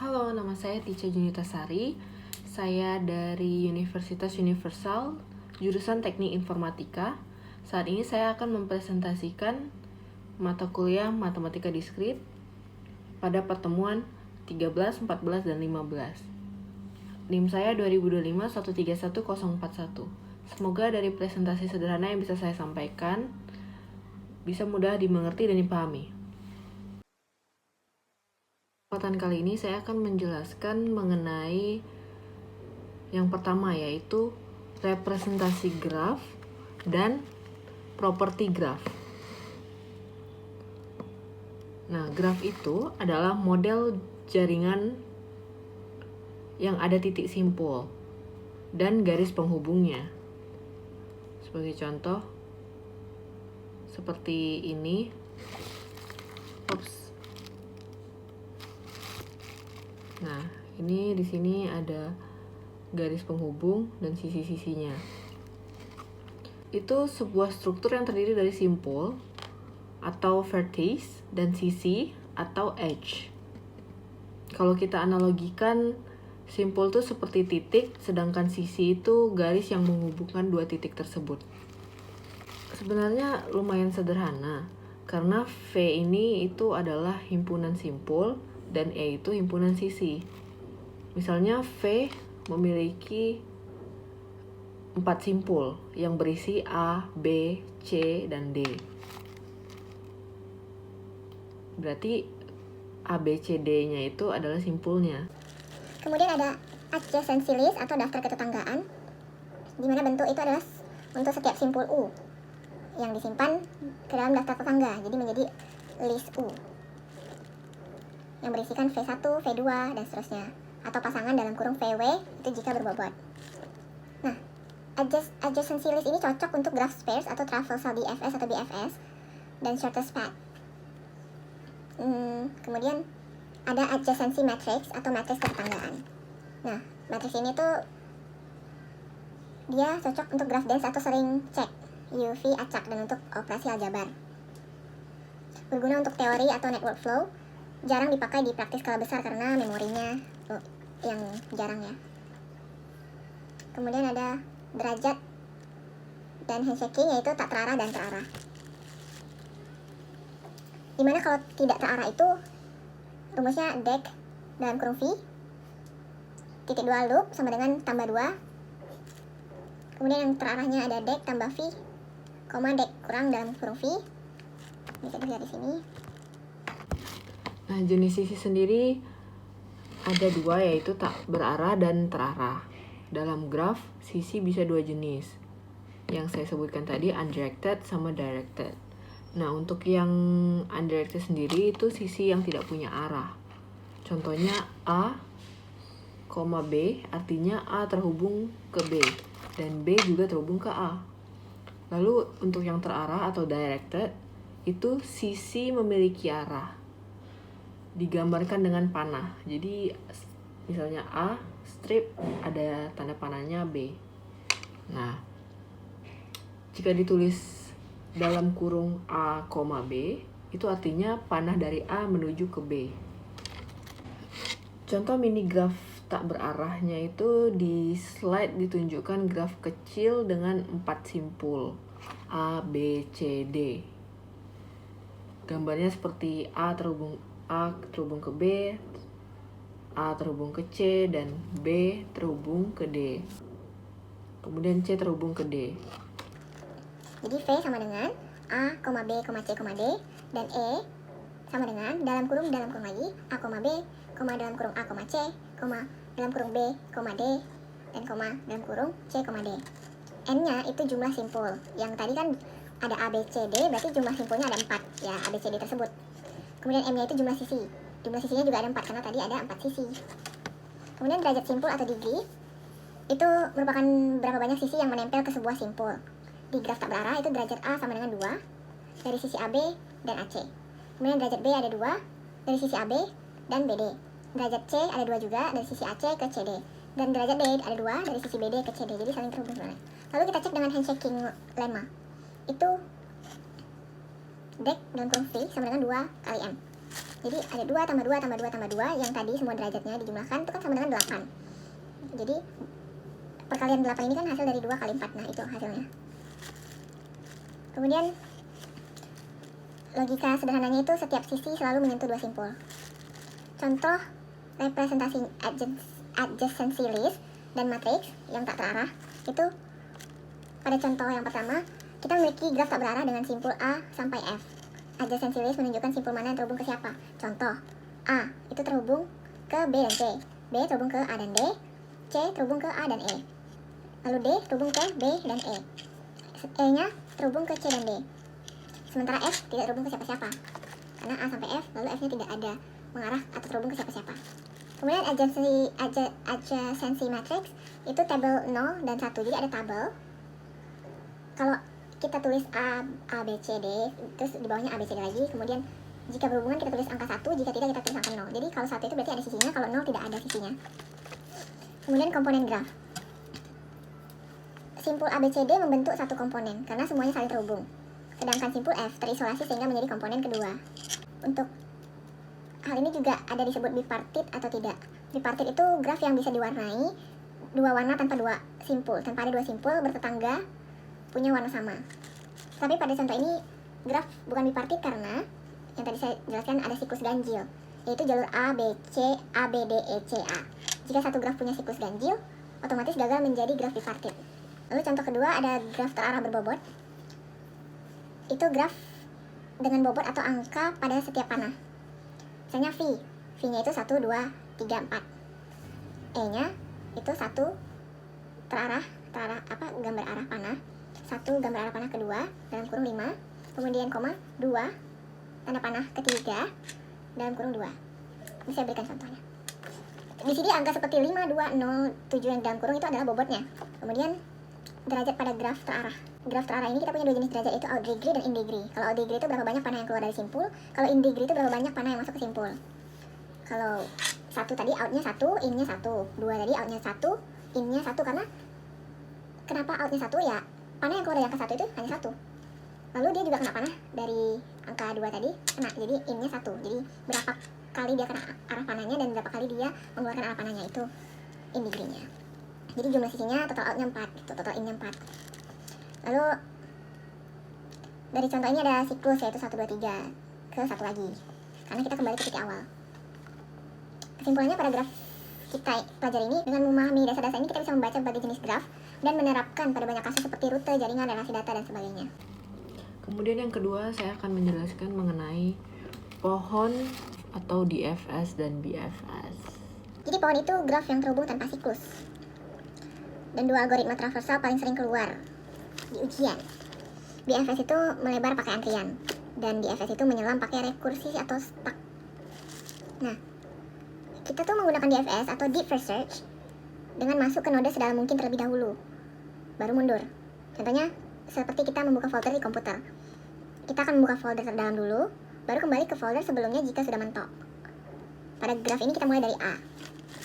Halo, nama saya Tica Junitasari. Saya dari Universitas Universal, jurusan Teknik Informatika. Saat ini saya akan mempresentasikan mata kuliah Matematika Diskrit pada pertemuan 13, 14, dan 15. NIM saya 2025 1311041. Semoga dari presentasi sederhana yang bisa saya sampaikan bisa mudah dimengerti dan dipahami. Kesempatan kali ini saya akan menjelaskan mengenai yang pertama, yaitu representasi graf dan properti graf. Nah, graf itu adalah model jaringan yang ada titik simpul dan garis penghubungnya. Sebagai contoh, seperti ini. Nah, ini di sini ada garis penghubung dan sisi-sisinya. Itu sebuah struktur yang terdiri dari simpul atau vertex dan sisi atau edge. Kalau kita analogikan, simpul itu seperti titik, sedangkan sisi itu garis yang menghubungkan dua titik tersebut. Sebenarnya lumayan sederhana, karena V ini itu adalah himpunan simpul dan E itu himpunan sisi. Misalnya V memiliki 4 simpul yang berisi A, B, C, dan D. Berarti A, B, C, D-nya itu adalah simpulnya. Kemudian ada adjacency list atau daftar ketetanggaan, di mana bentuk itu adalah untuk setiap simpul U yang disimpan ke dalam daftar tetangga, jadi menjadi list U yang berisikan V1, V2, dan seterusnya, atau pasangan dalam kurung VW itu jika berbobot. Nah, adjacency list ini cocok untuk graph spares atau traversal DFS atau BFS dan shortest path. Kemudian ada adjacency matrix atau matriks ketetanggaan. Nah, matriks ini tuh dia cocok untuk graph dense atau sering cek UV acak dan untuk operasi aljabar. Berguna untuk teori atau network flow, jarang dipakai di praktis skala besar karena memorinya yang jarang ya. Kemudian ada derajat dan handshaking, yaitu tak terarah dan terarah. Dimana kalau tidak terarah itu rumusnya dek dalam kurung V titik 2 loop sama dengan tambah 2. Kemudian yang terarahnya ada dek tambah V, dek kurang dalam kurung V. Bisa dilihat di sini. Nah, jenis sisi sendiri ada dua, yaitu tak berarah dan terarah. Dalam graf, sisi bisa dua jenis. Yang saya sebutkan tadi, undirected sama directed. Nah, untuk yang undirected sendiri itu sisi yang tidak punya arah. Contohnya A, B, artinya A terhubung ke B, dan B juga terhubung ke A. Lalu untuk yang terarah atau directed, itu sisi memiliki arah. Digambarkan dengan panah. Jadi misalnya A, strip, ada tanda panahnya B. Nah, jika ditulis dalam kurung A, B, itu artinya panah dari A menuju ke B. Contoh mini graf tak berarahnya itu di slide ditunjukkan graf kecil dengan 4 simpul A, B, C, D. Gambarnya seperti A terhubung ke B, A terhubung ke C, dan B terhubung ke D. Kemudian C terhubung ke D. Jadi V sama dengan A, B, C, D, dan E sama dengan dalam kurung lagi A, B, dalam kurung A, C, dalam kurung B, D, dan dalam kurung C, D. N-nya itu jumlah simpul. Yang tadi kan ada A, B, C, D, berarti jumlah simpulnya ada 4 ya, A, B, C, D tersebut. Kemudian M-nya itu jumlah sisi. Jumlah sisinya juga ada 4 karena tadi ada 4 sisi. Kemudian derajat simpul atau degree itu merupakan berapa banyak sisi yang menempel ke sebuah simpul. Di graf tak berarah itu derajat A sama dengan 2 dari sisi AB dan AC. Kemudian derajat B ada 2 dari sisi AB dan BD. Derajat C ada 2 juga dari sisi AC ke CD. Dan derajat D ada 2 dari sisi BD ke CD. Jadi saling terhubung. Lalu kita cek dengan handshaking lemma. Itu dek dalam kurung V sama dengan 2 kali M. Jadi ada 2 tambah 2 tambah 2 tambah 2, yang tadi semua derajatnya dijumlahkan itu kan sama dengan 8. Jadi perkalian 8 ini kan hasil dari 2 kali 4. Nah, itu hasilnya. Kemudian logika sederhananya itu setiap sisi selalu menyentuh 2 simpul. Contoh representasi adjacency list dan matriks yang tak terarah itu pada contoh yang pertama, kita memiliki graf tak berarah dengan simpul A sampai F. Adjacency list menunjukkan simpul mana yang terhubung ke siapa. Contoh, A itu terhubung ke B dan C, B terhubung ke A dan D, C terhubung ke A dan E. Lalu D terhubung ke B dan E. E-nya terhubung ke C dan D. Sementara F tidak terhubung ke siapa-siapa. Karena A sampai F, lalu F-nya tidak ada mengarah atau terhubung ke siapa-siapa. Kemudian adjacency matrix itu tabel 0 dan 1. Jadi ada tabel. Kalau kita tulis A, B, C, D, terus di bawahnya A, B, C, D lagi. Kemudian jika berhubungan kita tulis angka 1, jika tidak kita tulis angka 0. Jadi kalau 1 itu berarti ada sisinya, kalau 0 tidak ada sisinya. Kemudian komponen graf. Simpul A, B, C, D membentuk satu komponen karena semuanya saling terhubung. Sedangkan simpul F terisolasi sehingga menjadi komponen kedua. Untuk hal ini juga ada disebut bipartit atau tidak. Bipartit itu graf yang bisa diwarnai dua warna tanpa dua simpul. Tanpa ada dua simpul bertetangga punya warna sama. Tapi pada contoh ini graf bukan bipartit karena yang tadi saya jelaskan ada siklus ganjil, yaitu jalur A, B, C, A, B, D, E, C, A. Jika satu graf punya siklus ganjil, otomatis gagal menjadi graf bipartit. Lalu contoh kedua ada graf terarah berbobot. Itu graf dengan bobot atau angka pada setiap panah. Misalnya V, V-nya itu 1, 2, 3, 4. E-nya itu 1 terarah gambar arah panah. 1 gambar arah panah kedua dalam kurung 5, kemudian koma 2 tanda panah ketiga dalam kurung 2. Ini saya berikan contohnya. Di sini angka seperti 5, 2, 0, 7 yang dalam kurung itu adalah bobotnya. Kemudian derajat pada graf terarah. Graf terarah ini kita punya dua jenis derajat, yaitu out degree dan in degree. Kalau out degree itu berapa banyak panah yang keluar dari simpul, kalau in degree itu berapa banyak panah yang masuk ke simpul. Kalau 1 tadi outnya 1, innya 1. 2 tadi outnya 1, innya 1. Karena kenapa outnya 1 ya? Panah yang keluar dari angka 1 itu hanya 1. Lalu dia juga kena panah dari angka 2 tadi, kena. Jadi innya 1. Jadi berapa kali dia kena arah panahnya dan berapa kali dia mengeluarkan arah panahnya, itu in degree-nya. Jadi jumlah sisinya total outnya 4, gitu, total innya 4. Lalu dari contoh ini ada siklus, yaitu 1, 2, 3 ke 1 lagi. Karena kita kembali ke titik awal. Kesimpulannya pada graf kita pelajari ini, dengan memahami dasar-dasar ini kita bisa membaca berbagai jenis graf dan menerapkan pada banyak kasus seperti rute, jaringan, relasi data, dan sebagainya. Kemudian yang kedua, saya akan menjelaskan mengenai pohon atau DFS dan BFS. Jadi pohon itu graf yang terhubung tanpa siklus. Dan dua algoritma traversal paling sering keluar di ujian. BFS itu melebar pakai antrian, dan DFS itu menyelam pakai rekursi atau stack. Nah, kita tuh menggunakan DFS atau deep first search dengan masuk ke node sedalam mungkin terlebih dahulu, baru mundur. Contohnya seperti kita membuka folder di komputer. Kita akan membuka folder terdalam dulu, baru kembali ke folder sebelumnya jika sudah mentok. Pada graf ini kita mulai dari A.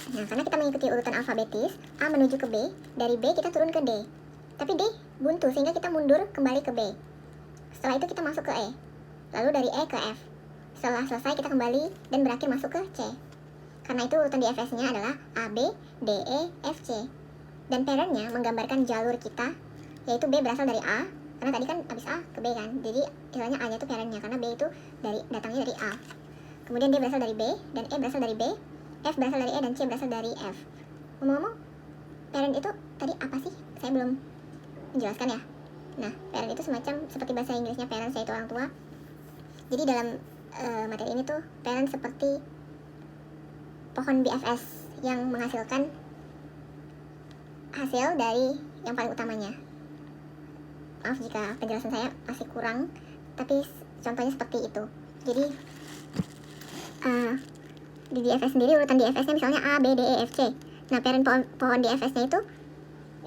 Nah, karena kita mengikuti urutan alfabetis, A menuju ke B, dari B kita turun ke D. Tapi D buntu sehingga kita mundur kembali ke B. Setelah itu kita masuk ke E, lalu dari E ke F. Setelah selesai kita kembali dan berakhir masuk ke C. Karena itu urutan DFS-nya adalah A, B, D, E, F, C. Dan parent-nya menggambarkan jalur kita, yaitu B berasal dari A, karena tadi kan habis A ke B kan. Jadi istilahnya A-nya itu parent-nya, karena B itu datangnya dari A. Kemudian D berasal dari B, dan E berasal dari B, F berasal dari E, dan C berasal dari F. Ngomong-ngomong, parent itu tadi apa sih? Saya belum menjelaskan ya. Nah, parent itu semacam seperti bahasa Inggrisnya parents, yaitu orang tua. Jadi dalam materi ini tuh parent seperti pohon BFS yang menghasilkan hasil dari yang paling utamanya. Maaf jika penjelasan saya masih kurang, tapi contohnya seperti itu. Jadi di DFS sendiri urutan DFS-nya misalnya A, B, D, E, F, C. Nah, parent pohon DFS-nya itu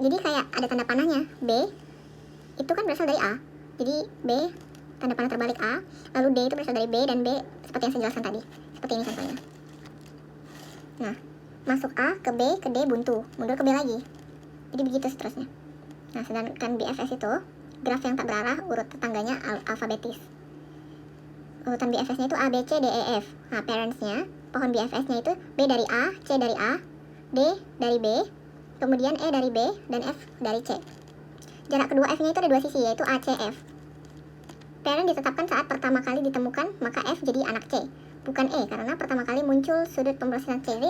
jadi kayak ada tanda panahnya. B itu kan berasal dari A. Jadi B tanda panah terbalik A, lalu D itu berasal dari B, dan B seperti yang saya jelaskan tadi. Seperti ini contohnya. Nah, masuk A ke B ke D buntu, mundur ke B lagi. Jadi begitu seterusnya. Nah, sedangkan BFS itu graf yang tak berarah, urut tetangganya alfabetis. urutan BFS-nya itu A, B, C, D, E, F. Nah, parents-nya, pohon BFS-nya itu B dari A, C dari A, D dari B, kemudian E dari B, dan F dari C. Jarak kedua F-nya itu ada dua sisi, yaitu A, C, F. Parent ditetapkan saat pertama kali ditemukan, maka F jadi anak C, bukan E, karena pertama kali muncul sudut pemrosesan C. Jadi,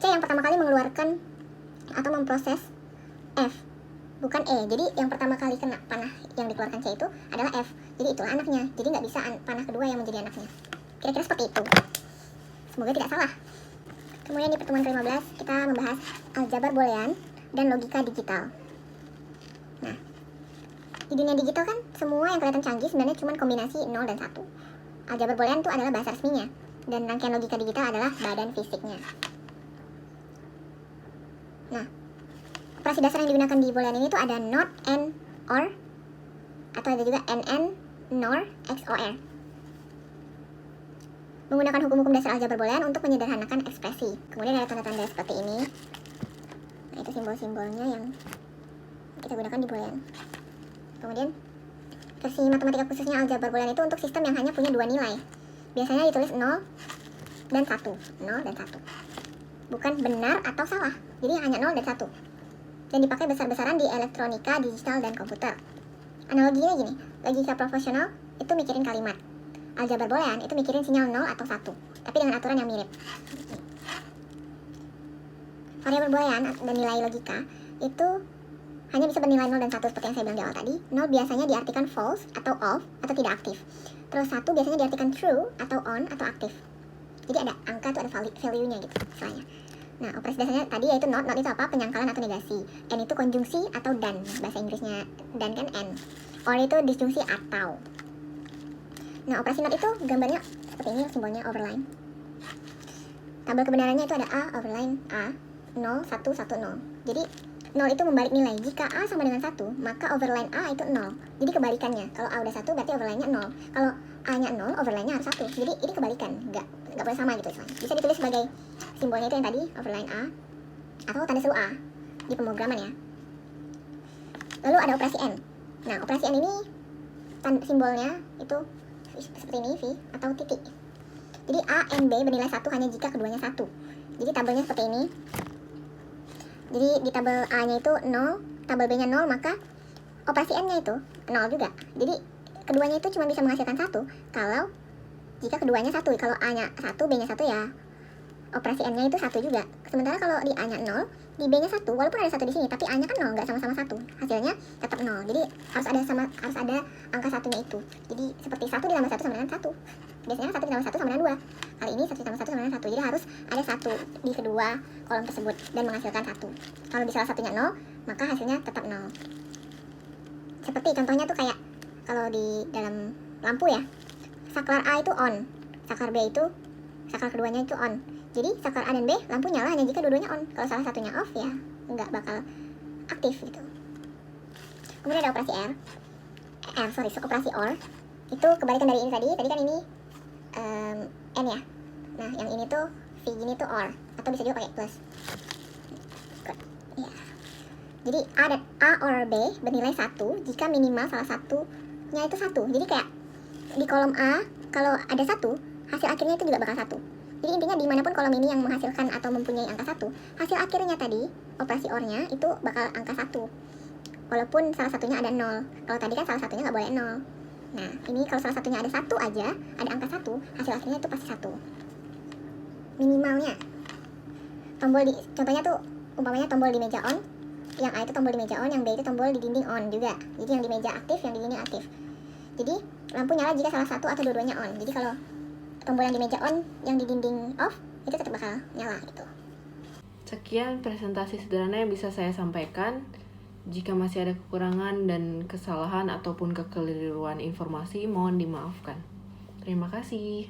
C yang pertama kali mengeluarkan atau memproses F, bukan E. Jadi yang pertama kali kena panah yang dikeluarkan C itu adalah F. Jadi itulah anaknya. Jadi nggak bisa panah kedua yang menjadi anaknya. Kira-kira seperti itu. Semoga tidak salah. Kemudian di pertemuan ke-15 kita membahas aljabar boolean dan logika digital. Nah, di dunia digital kan semua yang kelihatan canggih sebenarnya cuma kombinasi 0 dan 1. Aljabar boolean itu adalah bahasa resminya, dan rangkaian logika digital adalah badan fisiknya. Nah, operasi dasar yang digunakan di boolean ini tuh ada not, and, or, atau ada juga and, nor, XOR. Menggunakan hukum-hukum dasar aljabar boolean untuk menyederhanakan ekspresi. Kemudian ada tanda-tanda seperti ini. Nah, itu simbol-simbolnya yang kita gunakan di boolean. Kemudian versi matematika khususnya aljabar boolean itu untuk sistem yang hanya punya dua nilai. Biasanya ditulis 0 dan 1. 0 dan 1. Bukan benar atau salah. Jadi hanya 0 dan 1. Dan dipakai besar-besaran di elektronika, digital, dan komputer. Analoginya gini, logika profesional itu mikirin kalimat. Aljabar boolean itu mikirin sinyal 0 atau 1, tapi dengan aturan yang mirip. Variabel boolean dan nilai logika itu hanya bisa bernilai 0 dan 1 seperti yang saya bilang di awal tadi. 0 biasanya diartikan false atau off atau tidak aktif. Terus 1 biasanya diartikan true atau on atau aktif. Jadi ada angka itu ada value-nya gitu istilahnya. Nah, operasi dasarnya tadi yaitu not. Not itu apa? Penyangkalan atau negasi. And itu konjungsi atau dan. Bahasa Inggrisnya dan kan and. Or itu disjungsi atau. Nah, operasi not itu gambarnya seperti ini, simbolnya overline. Tabel kebenarannya itu ada A overline A 0 1 1 0. Jadi 0 itu membalik nilai. Jika A sama dengan 1, maka overline A itu 0. Jadi kebalikannya. Kalau A udah 1 berarti overline-nya 0. Kalau A-nya 0, overline-nya harus 1. Jadi ini kebalikan. Nggak boleh sama gitu istilahnya. Bisa ditulis sebagai simbolnya itu yang tadi, overline A, atau tanda seru A di pemrograman ya. Lalu ada operasi N. Nah, operasi N ini simbolnya itu seperti ini, V atau titik. Jadi A, N, B bernilai 1 hanya jika keduanya 1. Jadi tabelnya seperti ini. Jadi di tabel A-nya itu 0, tabel B-nya 0, maka operasi N-nya itu 0 juga. Jadi keduanya itu cuma bisa menghasilkan 1 kalau jika keduanya 1. Kalau A-nya 1, B-nya 1 ya operasi N-nya itu 1 juga. Sementara kalau di A-nya 0, di B-nya 1, walaupun ada 1 di sini, tapi A-nya kan 0, nggak sama-sama 1. Hasilnya tetap 0. Jadi harus ada angka 1-nya itu. Jadi seperti 1 ditambah 1 sama dengan 1. Biasanya 1 ditambah 1 sama dengan 2. Kali ini 1 ditambah 1 sama dengan 1. Jadi harus ada 1 di kedua kolom tersebut dan menghasilkan 1. Kalau di salah satunya 0, maka hasilnya tetap 0. Seperti contohnya tuh kayak kalau di dalam lampu ya, saklar A itu on, saklar B itu, saklar keduanya itu on. Jadi saklar A dan B lampu nyala hanya jika dua-duanya on. Kalau salah satunya off ya nggak bakal aktif gitu. Kemudian ada operasi operasi OR. Itu kebalikan dari ini tadi. Tadi kan ini N ya. Nah, yang ini tuh V gini tuh OR, atau bisa juga pakai plus. Ya. Jadi A or B bernilai 1 jika minimal salah satunya itu 1. Jadi kayak di kolom A kalau ada 1, hasil akhirnya itu juga bakal 1. Jadi intinya dimanapun kolom ini yang menghasilkan atau mempunyai angka 1, hasil akhirnya tadi, operasi OR-nya itu bakal angka 1. Walaupun salah satunya ada 0. Kalau tadi kan salah satunya nggak boleh 0. Nah, ini kalau salah satunya ada 1 aja, ada angka 1, hasil akhirnya itu pasti 1. Minimalnya. Contohnya tuh, umpamanya tombol di meja on, yang A itu tombol di meja on, yang B itu tombol di dinding on juga. Jadi yang di meja aktif, yang di dinding aktif. Jadi lampu nyala jika salah satu atau dua-duanya on. Jadi kalau tombol yang di meja on, yang di dinding off, itu tetap bakal nyala gitu. Sekian presentasi sederhana yang bisa saya sampaikan. Jika masih ada kekurangan dan kesalahan ataupun kekeliruan informasi, mohon dimaafkan. Terima kasih.